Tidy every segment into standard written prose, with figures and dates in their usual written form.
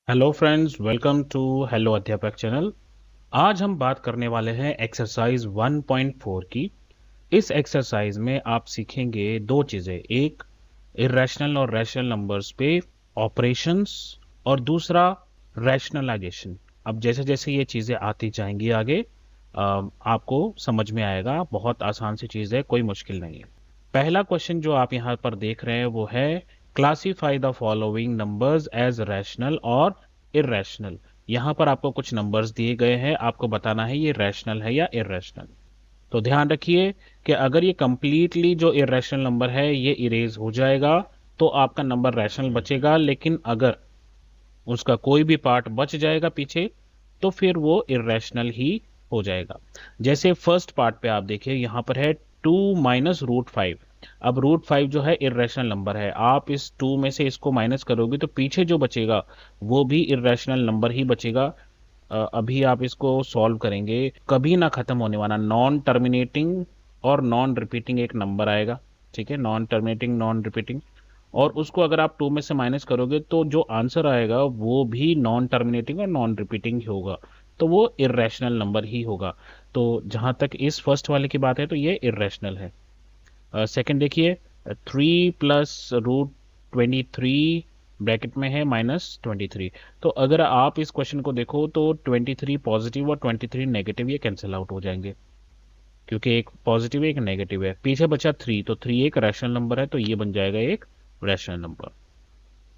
Hello friends, welcome to hello Adhyapak channel. आज हम बात करने वाले हैं एक्सरसाइज 1.4 की। इस एक्सरसाइज में आप सीखेंगे दो चीज़ें, एक इरेशनल और रैशनल नंबर्स पे ऑपरेशंस और दूसरा रैशनलाइजेशन। अब जैसे जैसे ये चीज़ें आती जाएंगी आगे आपको समझ में आएगा। बहुत आसान सी चीज़ है, कोई मुश्किल नहीं है। पहला क्वेश्चन जो आप यहाँ पर देख रहे हैं वो है classify the following numbers as rational और इरेशनल। यहाँ पर आपको कुछ नंबर्स दिए गए हैं, आपको बताना है ये रैशनल है या इरेशनल। तो ध्यान रखिए कि अगर ये कंप्लीटली जो इरेशनल नंबर है ये इरेज हो जाएगा तो आपका नंबर रैशनल बचेगा, लेकिन अगर उसका कोई भी पार्ट बच जाएगा पीछे तो फिर वो इरेशनल ही हो जाएगा। जैसे फर्स्ट पार्ट पे आप देखिए, यहाँ पर है 2 - √5। अब √5 जो है इरेशनल नंबर है, आप इस 2 में से इसको माइनस करोगे तो पीछे जो बचेगा वो भी इरेशनल नंबर ही बचेगा। अभी आप इसको सॉल्व करेंगे, कभी ना खत्म होने वाला नॉन टर्मिनेटिंग और नॉन रिपीटिंग एक नंबर आएगा। ठीक है, नॉन टर्मिनेटिंग नॉन रिपीटिंग, और उसको अगर आप 2 में से माइनस करोगे तो जो आंसर आएगा वो भी नॉन टर्मिनेटिंग और नॉन रिपीटिंग ही होगा, तो वो इरेशनल नंबर ही होगा। तो जहां तक इस फर्स्ट वाले की बात है तो ये इरेशनल है। सेकंड देखिए, 3 + √23 ब्रैकेट में है -23। तो अगर आप इस क्वेश्चन को देखो तो 23 पॉजिटिव और 23 नेगेटिव ये कैंसिल आउट हो जाएंगे, क्योंकि एक पॉजिटिव है एक नेगेटिव है। पीछे बचा 3, तो 3 एक रैशनल नंबर है तो ये बन जाएगा एक रैशनल नंबर।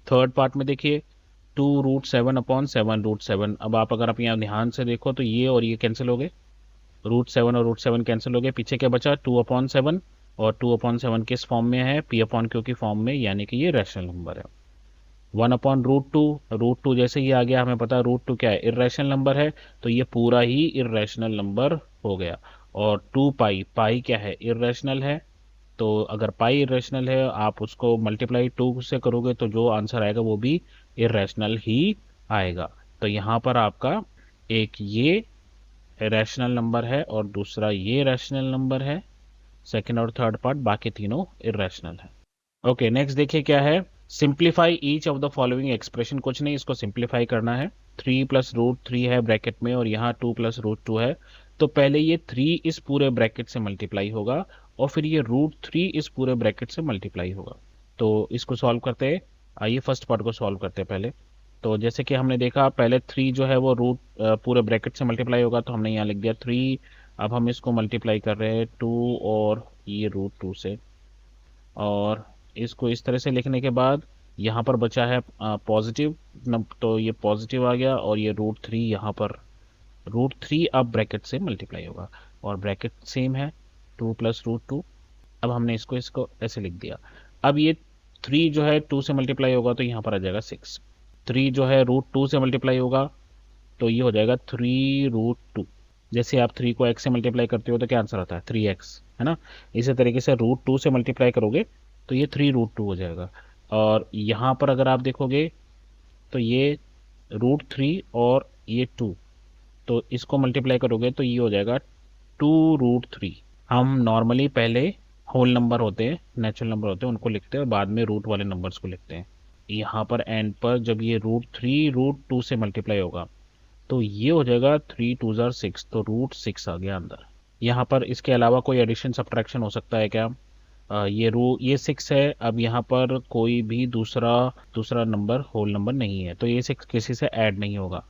थर्ड पार्ट में देखिए, 2√7/7 √7। अब आप अगर आप यहाँ ध्यान से देखो तो ये और ये कैंसिल हो गए, √7 और √7 कैंसिल हो गए। पीछे क्या बचा 2/7, और 2/7 किस फॉर्म में है, P/Q की फॉर्म में, यानी कि ये रैशनल नंबर है। 1/√2, √2 जैसे ही आ गया हमें पता √2 क्या है, इरेशनल नंबर है, तो ये पूरा ही इरेशनल नंबर हो गया। और 2 पाई, पाई क्या है, इरेशनल है। तो अगर पाई इरेशनल है आप उसको मल्टीप्लाई 2 से करोगे तो जो आंसर आएगा वो भी इरेशनल ही आएगा। तो यहाँ पर आपका एक ये रैशनल नंबर है और दूसरा ये रैशनल नंबर है। सेकंड और थर्ड पार्ट बाकी तीनों इरेशनल है। ओके, नेक्स्ट देखिए क्या है, simplify each of the following expression. कुछ नहीं, इसको सिंप्लीफाई करना है। 3 + √3 है ब्रैकेट में और यहाँ 2 + √2 है। तो पहले ये 3 इस पूरे ब्रैकेट से मल्टीप्लाई होगा और फिर ये √3 इस पूरे ब्रैकेट से मल्टीप्लाई होगा। तो इसको सॉल्व करते हैं। आइए फर्स्ट पार्ट को सॉल्व करते हैं पहले। तो जैसे कि हमने देखा पहले 3 जो है वो रूट पूरे ब्रैकेट से मल्टीप्लाई होगा, तो हमने यहाँ लिख दिया 3। अब हम इसको मल्टीप्लाई कर रहे हैं 2 और ये √2 से, और इसको इस तरह से लिखने के बाद यहाँ पर बचा है पॉजिटिव, तो ये पॉजिटिव आ गया, और ये √3 यहाँ पर, √3 अब ब्रैकेट से मल्टीप्लाई होगा और ब्रैकेट सेम है 2 + √2। अब हमने इसको इसको ऐसे लिख दिया। अब ये 3 जो है 2 से मल्टीप्लाई होगा तो यहाँ पर आ जाएगा 6। 3 जो है √2 से मल्टीप्लाई होगा तो ये हो जाएगा 3√2। जैसे आप 3 को x से मल्टीप्लाई करते हो तो क्या आंसर आता है, 3x, है ना। इसी तरीके से √2 से मल्टीप्लाई करोगे तो ये 3√2 हो जाएगा। और यहाँ पर अगर आप देखोगे तो ये √3 और ये 2, तो इसको मल्टीप्लाई करोगे तो ये हो जाएगा 2√3। हम नॉर्मली पहले होल नंबर होते हैं, नेचुरल नंबर होते हैं, उनको लिखते हैं और बाद में रूट वाले नंबर्स को लिखते हैं। यहाँ पर एंड पर जब ये √3 √2 से मल्टीप्लाई होगा तो ये हो जाएगा 3 × 2 = 6, तो √6 आ गया अंदर। यहाँ पर इसके अलावा कोई एडिशन सब्ट्रैक्शन हो सकता है क्या, ये 6 है। अब यहाँ पर कोई भी दूसरा दूसरा नंबर होल नंबर नहीं है तो ये 6 किसी से ऐड नहीं होगा।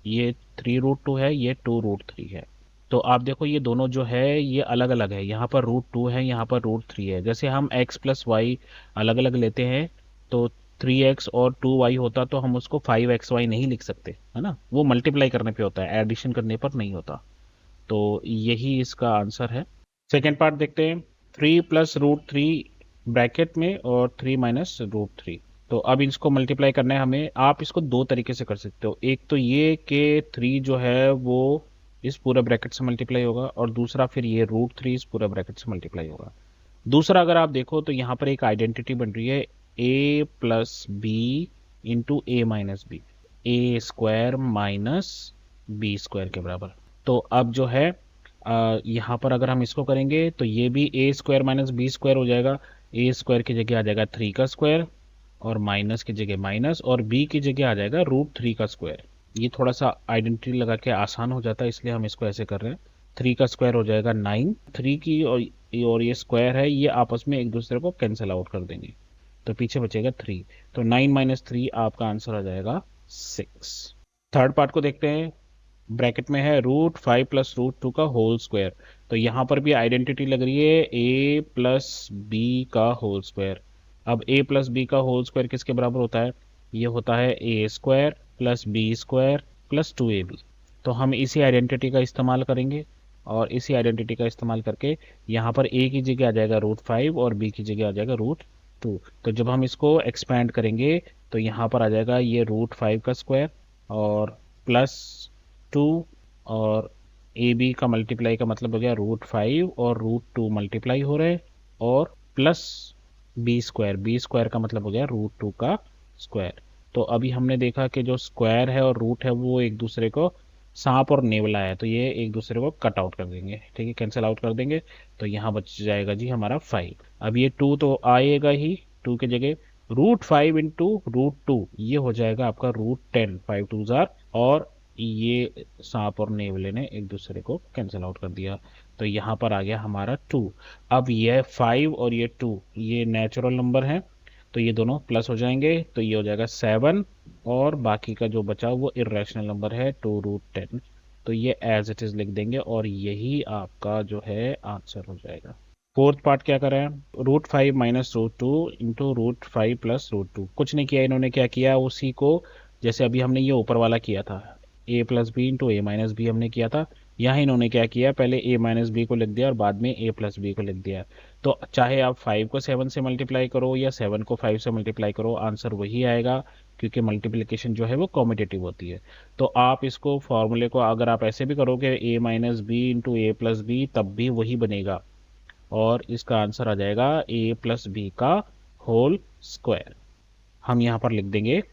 ये 3√2 है, ये 2√3 है। तो आप देखो ये दोनों जो है ये अलग अलग है, यहाँ पर √2 है, यहाँ पर √3 है। जैसे हम x + y अलग अलग लेते हैं तो 3x और 2y होता तो हम उसको 5xy नहीं लिख सकते, है ना, वो मल्टीप्लाई करने पे होता है, एडिशन करने पर नहीं होता। तो यही इसका आंसर है। सेकेंड पार्ट देखते हैं, 3 + √3 ब्रैकेट में और 3 - √3। तो अब इसको मल्टीप्लाई करना है हमें। आप इसको दो तरीके से कर सकते हो, एक तो ये कि 3 जो है वो इस पूरे ब्रैकेट से मल्टीप्लाई होगा, और दूसरा फिर ये √3 इस पूरे ब्रैकेट से मल्टीप्लाई होगा। दूसरा अगर आप देखो तो यहाँ पर एक आइडेंटिटी बन रही है a + b × a - b, a² - b² के बराबर। तो अब जो है यहाँ पर अगर हम इसको करेंगे तो ये भी a² - b² हो जाएगा। a² की जगह आ जाएगा 3 का स्क्वायर, और माइनस की जगह माइनस और बी की जगह आ जाएगा √3 का स्क्वायर। ये थोड़ा सा आइडेंटिटी लगा के आसान हो जाता है, इसलिए हम इसको ऐसे कर रहे हैं। 3 का स्क्वायर हो जाएगा 9, 3 की और ये स्क्वायर है, ये आपस में एक दूसरे को कैंसिल आउट कर देंगे, तो पीछे बचेगा 3। तो 9 माइनस 3 आपका आंसर आ जाएगा 6। थर्ड पार्ट को देखते हैं। ब्रैकेट में है √5 प्लस √2 का होल स्क्वायर। तो यहाँ पर भी आइडेंटिटी लग रही है a प्लस बी का होल स्क्वायर। अब a प्लस बी का होल स्क्वायर किसके बराबर होता है? ये होता है a square plus b square plus 2ab। तो हम इसी आइडेंटिटी का इस्तेमाल करेंगे, और इसी आइडेंटिटी का इस्तेमाल करके यहाँ पर a की जगह आ जाएगा √5 और b की जगह आ जाएगा √2। तो जब हम इसको एक्सपैंड करेंगे तो यहाँ पर आ जाएगा ये √5 का स्क्वायर और प्लस 2, और ए बी का मल्टीप्लाई का मतलब हो गया √5 और √2 मल्टीप्लाई हो रहे, और प्लस बी स्क्वायर का मतलब हो गया √2 का स्क्वायर। तो अभी हमने देखा कि जो स्क्वायर है और रूट है वो एक दूसरे को सांप और नेवला है, तो ये एक दूसरे को कट आउट कर देंगे, ठीक है, कैंसिल आउट कर देंगे। तो यहाँ बच जाएगा जी हमारा 5। अब ये 2 तो आएगा ही, 2 की जगह √5 इंटू √2 ये हो जाएगा आपका √10, 5 2 जार, और ये सांप और नेवले ने एक दूसरे को कैंसिल आउट कर दिया। तो यहाँ पर आ गया हमारा 2। अब ये 5 और ये 2 ये नेचुरल नंबर है, तो ये दोनों प्लस हो जाएंगे, तो ये हो जाएगा 7, और बाकी का जो बचा वो इरेशनल नंबर है 2√10। तो ये एज इट इज लिख देंगे और यही आपका जो है आंसर हो जाएगा। फोर्थ पार्ट क्या कर रहे हैं? √5 माइनस √2 इंटू √5 प्लस √2। कुछ नहीं किया इन्होंने, क्या किया उसी को जैसे अभी हमने ये ऊपर वाला किया था a plus b into a minus b हमने किया था, यहाँ इन्होंने क्या किया, पहले a माइनस बी को लिख दिया और बाद में a प्लस बी को लिख दिया। तो चाहे आप 5 को 7 से मल्टीप्लाई करो या 7 को 5 से मल्टीप्लाई करो, आंसर वही आएगा, क्योंकि मल्टीप्लिकेशन जो है वो कॉम्यूटेटिव होती है। तो आप इसको फॉर्मूले को अगर आप ऐसे भी करोगे a minus b into a plus b तब भी वही बनेगा, और इसका आंसर आ जाएगा a प्लस बी का होल स्क्वायर। हम यहाँ पर लिख देंगे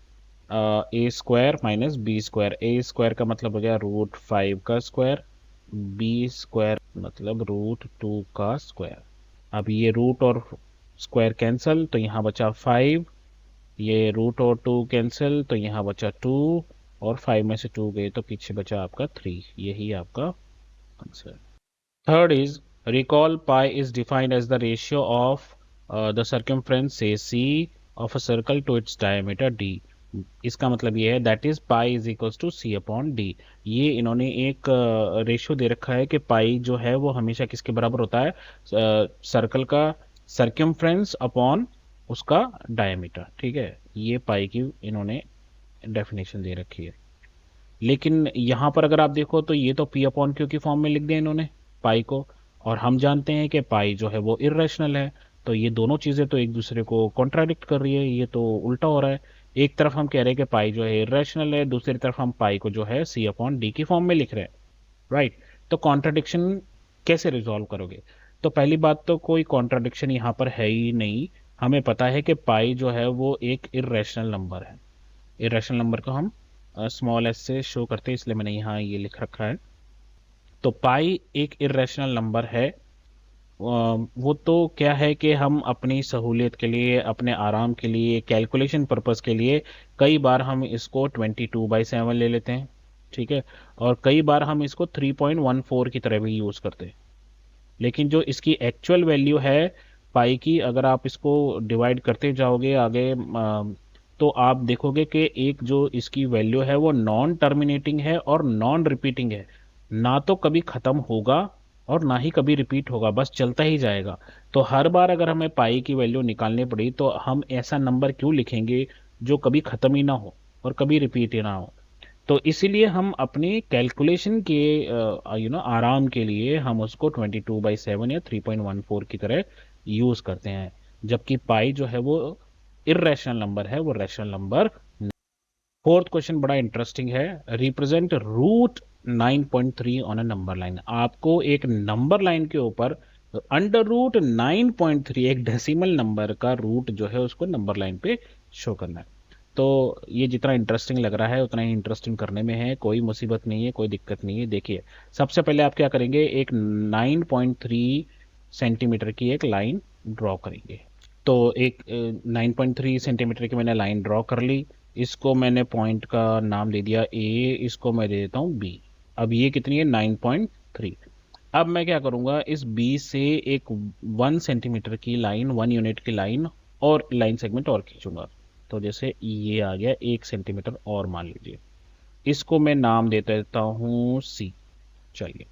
ए square minus b square. A square का मतलब हो गया √5 का स्क्वायर, बी स्क्वायर मतलब √2 का स्क्वायर। अब ये रूट और स्क्वायर कैंसिल, तो यहाँ बचा 5, ये रूट और 2 कैंसिल, तो यहाँ बचा 2, और 5 में से 2 गए तो पीछे बचा आपका 3। यही आपका answer. Third is, recall pi is defined as the ratio of the circumference say c of a circle to its diameter d। इसका मतलब ये है that is pi is equals to c upon d। ये इन्होंने एक ratio दे रखा है कि पाई जो है वो हमेशा किसके बराबर होता है? सर्कल का सर्कमफ्रेंस अपॉन उसका डायमीटर, ठीक है। ये पाई की इन्होंने डेफिनेशन दे रखी है। लेकिन यहाँ पर अगर आप देखो तो ये तो पी अपॉन क्यू की फॉर्म में लिख दिया इन्होंने पाई को, और हम जानते हैं कि पाई जो है वो इरेशनल है। तो ये दोनों चीज़ें तो एक दूसरे को कॉन्ट्राडिक्ट कर रही है, ये तो उल्टा हो रहा है। एक तरफ हम कह रहे हैं कि पाई जो है इरेशनल है, दूसरी तरफ हम पाई को जो है सी अपॉन डी की फॉर्म में लिख रहे हैं, राइट। तो कॉन्ट्राडिक्शन कैसे रिजॉल्व करोगे? तो पहली बात तो कोई कॉन्ट्राडिक्शन यहाँ पर है ही नहीं। हमें पता है कि पाई जो है वो एक इरेशनल नंबर है। इरेशनल नंबर को हम स्मॉल एस से शो करते हैं, इसलिए मैंने यहाँ ये लिख रखा है। तो पाई एक इरेशनल नंबर है। वो तो क्या है कि हम अपनी सहूलियत के लिए, अपने आराम के लिए, कैलकुलेशन पर्पस के लिए कई बार हम इसको 22/7 ले लेते हैं, ठीक है, और कई बार हम इसको 3.14 की तरह भी यूज़ करते हैं। लेकिन जो इसकी एक्चुअल वैल्यू है पाई की, अगर आप इसको डिवाइड करते जाओगे आगे तो आप देखोगे कि एक जो इसकी वैल्यू है वो नॉन टर्मिनेटिंग है और नॉन रिपीटिंग है। ना तो कभी ख़त्म होगा और ना ही कभी रिपीट होगा, बस चलता ही जाएगा। तो हर बार अगर हमें पाई की वैल्यू निकालनी पड़ी तो हम ऐसा नंबर क्यों लिखेंगे जो कभी ख़त्म ही ना हो और कभी रिपीट ही ना हो। तो इसीलिए हम अपनी कैलकुलेशन के आराम के लिए हम उसको 22/7 या 3.14 की तरह यूज़ करते हैं, जबकि पाई जो है वो इरेशनल नंबर है, वो रैशनल नंबर। फोर्थ क्वेश्चन बड़ा इंटरेस्टिंग है। Represent √9.3 on a number line. आपको एक नंबर लाइन के ऊपर √9.3 एक डेसिमल नंबर का रूट जो है उसको नंबर लाइन पे शो करना है। तो ये जितना इंटरेस्टिंग लग रहा है उतना ही इंटरेस्टिंग करने में है, कोई मुसीबत नहीं है, कोई दिक्कत नहीं है। देखिए सबसे पहले आप क्या करेंगे, एक 9.3 सेंटीमीटर की एक लाइन ड्रॉ करेंगे। तो एक 9.3 सेंटीमीटर की मैंने लाइन ड्रॉ कर ली। इसको मैंने पॉइंट का नाम दे दिया ए, इसको मैं दे देता हूँ बी। अब ये कितनी है 9.3। अब मैं क्या करूँगा, इस बी से एक 1 सेंटीमीटर की लाइन, 1 यूनिट की लाइन और लाइन सेगमेंट और खींचूंगा। तो जैसे ये आ गया 1 सेंटीमीटर और मान लीजिए, इसको मैं नाम दे देता हूँ सी। चलिए,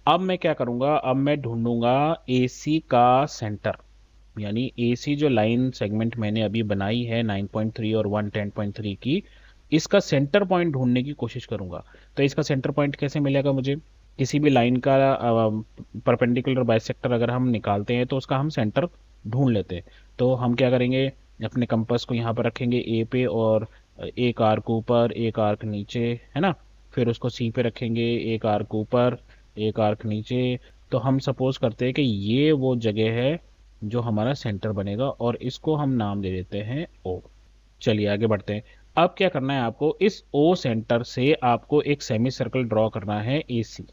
अब मैं क्या करूँगा, अब मैं ढूंढूंगा ए सी का सेंटर, यानी एसी जो लाइन सेगमेंट मैंने अभी बनाई है 9.3 और 110.3 की, इसका सेंटर पॉइंट ढूंढने की कोशिश करूंगा। तो इसका सेंटर पॉइंट कैसे मिलेगा मुझे, किसी भी लाइन का परपेंडिकुलर बाइसेक्टर अगर हम निकालते हैं तो उसका हम सेंटर ढूंढ लेते हैं। तो हम क्या करेंगे, अपने कंपास को यहाँ पर रखेंगे ए पे, और एक आर्क ऊपर एक आर्क नीचे, है ना। फिर उसको सी पे रखेंगे, एक आर्क ऊपर एक आर्क नीचे। तो हम सपोज करते हैं कि ये वो जगह है जो हमारा सेंटर बनेगा, और इसको हम नाम दे देते हैं ओ। चलिए आगे बढ़ते हैं। अब क्या करना है आपको, इस ओ सेंटर से आपको एक सेमी सर्कल ड्रॉ करना है ए सी।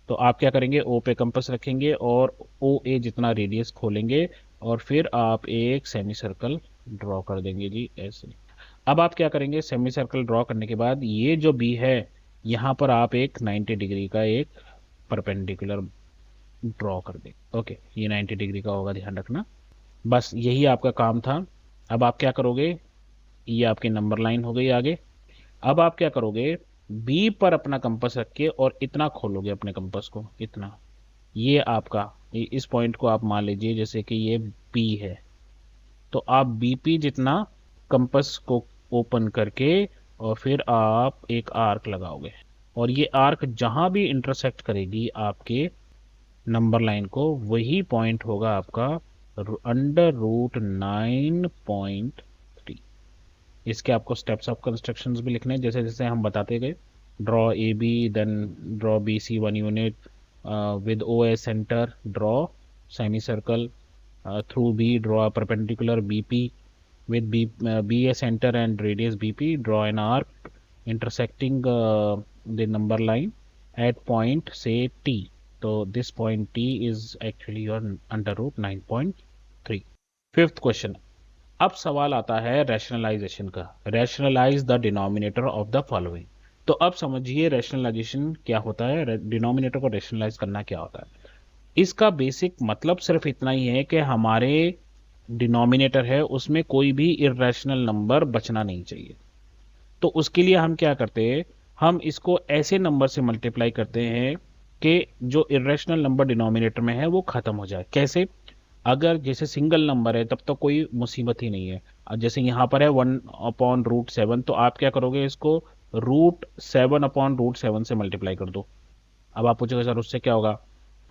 तो आप क्या करेंगे, ओ पे कंपास रखेंगे और ओ ए जितना रेडियस खोलेंगे, और फिर आप एक सेमी सर्कल ड्रॉ कर देंगे जी ऐसे। अब आप क्या करेंगे, सेमी सर्कल ड्रॉ करने के बाद ये जो बी है, यहाँ पर आप एक 90 डिग्री का एक परपेंडिकुलर ड्रॉ कर दें। ओके, ये 90 डिग्री का होगा, ध्यान रखना। बस यही आपका काम था। अब आप क्या करोगे, ये आपकी नंबर लाइन हो गई आगे। अब आप क्या करोगे, बी पर अपना कंपास रख के और इतना खोलोगे अपने कंपास को, इतना। ये आपका, इस पॉइंट को आप मान लीजिए जैसे कि ये पी है। तो आप बीपी जितना कंपास को ओपन करके और फिर आप एक आर्क लगाओगे, और ये आर्क जहां भी इंटरसेक्ट करेगी आपके नंबर लाइन को, वही पॉइंट होगा आपका √9.3। इसके आपको स्टेप्स ऑफ कंस्ट्रक्शंस भी लिखने हैं, जैसे जैसे हम बताते गए। Draw a b, then draw b c 1 unit with o a centre, draw semi circle through b, draw perpendicular b p with B a center and radius BP, draw an arc intersecting the number line at point say T. So this point T is actually your under root 9.3. Fifth question. अब सवाल आता है rationalization का। Rationalise the denominator of the following. तो अब समझिए rationalisation क्या होता है, डिनोमिनेटर को रैशनलाइज करना क्या होता है। इसका बेसिक मतलब सिर्फ इतना ही है कि हमारे डिनोमिनेटर है उसमें कोई भी इरेशनल नंबर बचना नहीं चाहिए। तो उसके लिए हम क्या करते हैं, हम इसको ऐसे नंबर से मल्टीप्लाई करते हैं कि जो इरेशनल नंबर डिनोमिनेटर में है वो खत्म हो जाए। कैसे, अगर जैसे सिंगल नंबर है तब तो कोई मुसीबत ही नहीं है। जैसे यहाँ पर है 1/√7, तो आप क्या करोगे, इसको √7/√7 से मल्टीप्लाई कर दो। अब आप पूछोगे सर उससे क्या होगा।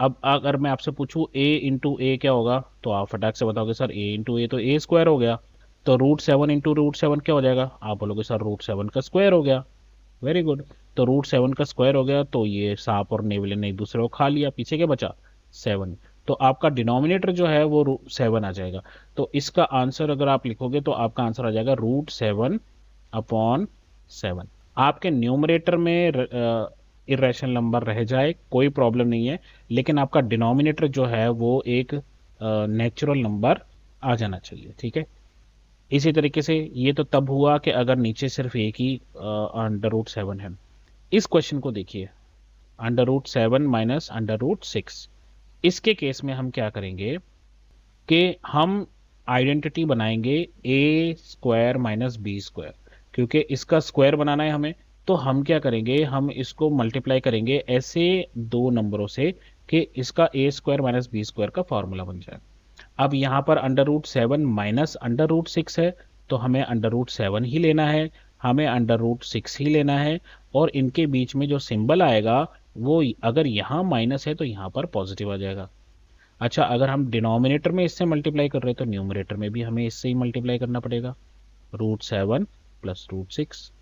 अब अगर मैं आपसे पूछूं a इंटू ए क्या होगा, तो आप फटाक से बताओगे सर a इंटू ए तो ए स्क्वायर हो गया। तो √7 इंटू √7 क्या हो जाएगा, आप बोलोगे सर √7 का स्क्वायर हो गया। Very good. तो √7 का स्क्वायर हो गया, तो ये सांप और नेवले ने एक दूसरे को खा लिया, पीछे क्या बचा 7। तो आपका डिनोमिनेटर जो है वो 7 आ जाएगा। तो इसका आंसर अगर आप लिखोगे तो आपका आंसर आ जाएगा √7/7। आपके न्यूमरेटर में इरेशनल नंबर रह जाए कोई प्रॉब्लम नहीं है, लेकिन आपका डिनोमिनेटर जो है वो एक नेचुरल नंबर आ जाना चाहिए, ठीक है। इसी तरीके से ये तो तब हुआ कि अगर नीचे सिर्फ एक ही √7 है। इस क्वेश्चन को देखिए, √7 माइनस √6। इसके केस में हम क्या करेंगे कि हम आइडेंटिटी बनाएंगे ए स्क्वायर माइनस बी स्क्वायर, क्योंकि इसका स्क्वायर बनाना है हमें। तो हम क्या करेंगे, हम इसको मल्टीप्लाई करेंगे ऐसे दो नंबरों से कि इसका ए स्क्वायर माइनस बी स्क्वायर का फॉर्मूला बन जाए। अब यहाँ पर √7 माइनस √6 है, तो हमें √7 ही लेना है, हमें √6 ही लेना है। और इनके बीच में जो सिंबल आएगा वो अगर यहाँ माइनस है तो यहाँ पर पॉजिटिव आ जाएगा। अच्छा, अगर हम डिनोमिनेटर में इससे मल्टीप्लाई कर रहे हैं तो न्यूमरेटर में भी हमें इससे ही मल्टीप्लाई करना पड़ेगा, √7 प्लस √6।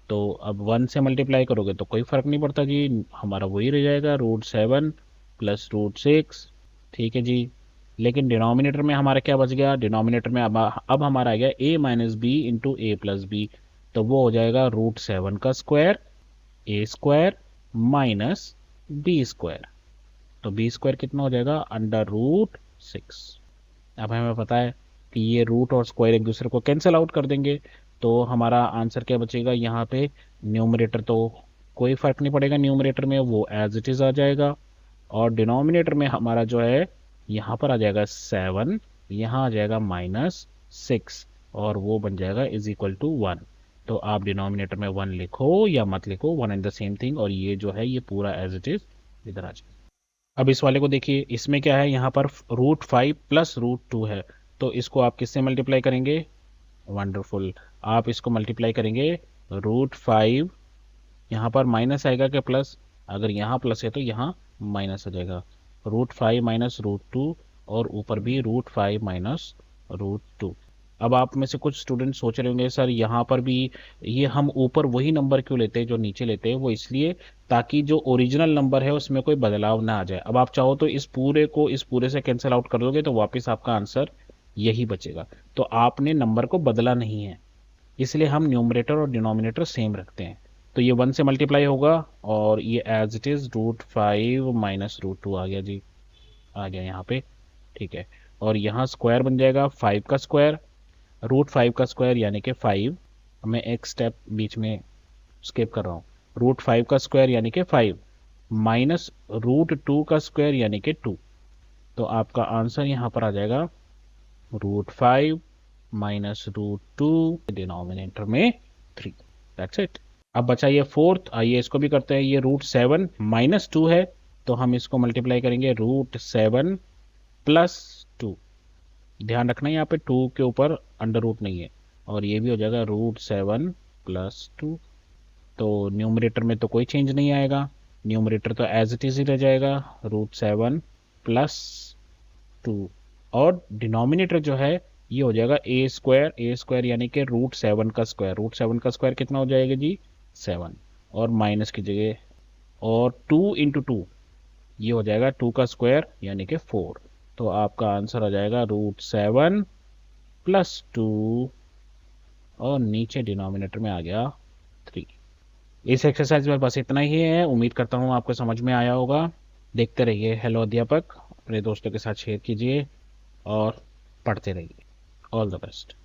तो अब 1 से मल्टीप्लाई करोगे तो कोई फर्क नहीं पड़ता जी, हमारा वही रह जाएगा √7 प्लस √6, ठीक है जी। लेकिन डिनोमिनेटर में हमारा क्या बच गया, डिनोमिनेटर में अब हमारा आ गया a minus b into a plus b. तो वो हो जाएगा √7 का square a square minus b square. तो बी स्क्वायर कितना हो जाएगा, √6। अब हमें पता है कि ये रूट और स्क्वायर एक दूसरे को कैंसिल आउट कर देंगे, तो हमारा आंसर क्या बचेगा यहाँ पे? न्यूमरेटर तो कोई फर्क नहीं पड़ेगा, न्यूमरेटर में वो एज इट इज आ जाएगा, और डिनोमिनेटर में हमारा जो है यहाँ पर आ जाएगा 7, यहाँ आ जाएगा -6, और वो बन जाएगा इज इक्वल टू 1। तो आप डिनोमिनेटर में 1 लिखो या मत लिखो, one and the same thing, और ये जो है ये पूरा एज इट इज इधर आ जाएगा। अब इस वाले को देखिए, इसमें क्या है, यहाँ पर √5 प्लस √2 है, तो इसको आप किससे मल्टीप्लाई करेंगे? वंडरफुल, आप इसको मल्टीप्लाई करेंगे √5, यहाँ पर माइनस आएगा क्या प्लस? अगर यहाँ प्लस है तो यहाँ माइनस हो जाएगा, √5 माइनस √2, और ऊपर भी √5 माइनस √2। अब आप में से कुछ स्टूडेंट सोच रहे होंगे सर यहाँ पर भी ये हम ऊपर वही नंबर क्यों लेते हैं जो नीचे लेते हैं? वो इसलिए ताकि जो ओरिजिनल नंबर है उसमें कोई बदलाव ना आ जाए। अब आप चाहो तो इस पूरे को इस पूरे से कैंसिल आउट कर दोगे तो वापस आपका आंसर यही बचेगा। तो आपने नंबर को बदला नहीं है, इसलिए हम न्यूमरेटर और डिनोमिनेटर सेम रखते हैं। तो ये 1 से मल्टीप्लाई होगा, और ये एज इट इज √5 माइनस √2 आ गया जी, आ गया यहाँ पे, ठीक है। और यहाँ स्क्वायर बन जाएगा 5 का स्क्वायर, √5 का स्क्वायर यानी कि 5, मैं एक स्टेप बीच में स्किप कर रहा हूँ, √5 का स्क्वायर यानी कि 5 माइनस √2 का स्क्वायर यानी कि 2। तो आपका आंसर यहाँ पर आ जाएगा √5 माइनस √2, डिनोमिनेटर में 3। That's it. अब बचा ये फोर्थ, आइए इसको भी करते हैं। ये √7 माइनस 2 है, तो हम इसको मल्टीप्लाई करेंगे √7 प्लस 2। ध्यान रखना यहाँ पे 2 के ऊपर अंडर रूट नहीं है, और ये भी हो जाएगा √7 प्लस 2। तो न्यूमरेटर में तो कोई चेंज नहीं आएगा, न्यूमरेटर तो एज इट इज ही रह जाएगा, √7 प्लस 2। और डिनोमिनेटर जो है ये हो जाएगा ए स्क्वायर यानी कि √7 का स्क्वायर, √7 का स्क्वायर कितना हो जाएगा जी? 7, और माइनस की जगह, और 2 × 2 ये हो जाएगा 2 का स्क्वायर यानी कि 4। तो आपका आंसर आ जाएगा √7 प्लस 2, और नीचे डिनोमिनेटर में आ गया 3। इस एक्सरसाइज में बस इतना ही है, उम्मीद करता हूँ आपको समझ में आया होगा। देखते रहिए हेलो अध्यापक, अपने दोस्तों के साथ शेयर कीजिए और पढ़ते रहिए। All the best.